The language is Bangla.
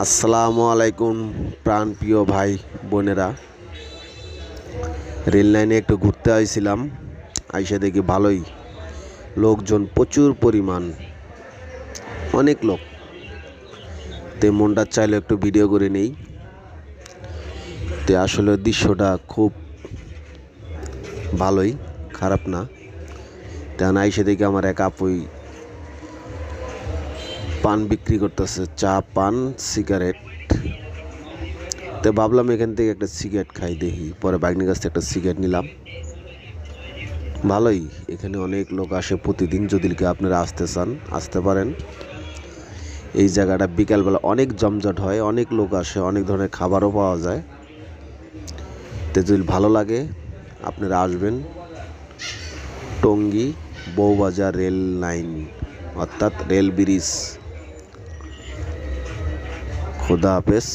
আসসালামু আলাইকুম প্রাণপ্রিয় ভাই বোনেরা। রেল লাইনে একটু ঘুরতে আইছিলাম, আইসা দেখি ভালোই লোকজন, প্রচুর পরিমাণ, অনেক লোক। তে মনটা চাইলে একটু ভিডিও করে নেই। তে আসলে দৃশ্যটা খুব ভালোই, খারাপ না। তেমন আইসা দেখি আমার এক আপুই পান বিক্রি করতেছে, চা, পান, সিগারেট। তো ভাবলাম এখান থেকে একটা সিগারেট খাই দেখি। পরে বাইকনির কাছ থেকে একটা সিগারেট নিলাম। ভালোই, এখানে অনেক লোক আসে প্রতিদিন। যদি আপনারা আসতে চান আসতে পারেন। এই জায়গাটা বিকালবেলা অনেক জমজট হয়, অনেক লোক আসে, অনেক ধরনের খাবারও পাওয়া যায়। তো যদি ভালো লাগে আপনারা আসবেন। টঙ্গী বউবাজার রেল লাইন, অর্থাৎ রেল ব্রিজ। খোদা হাফেজ।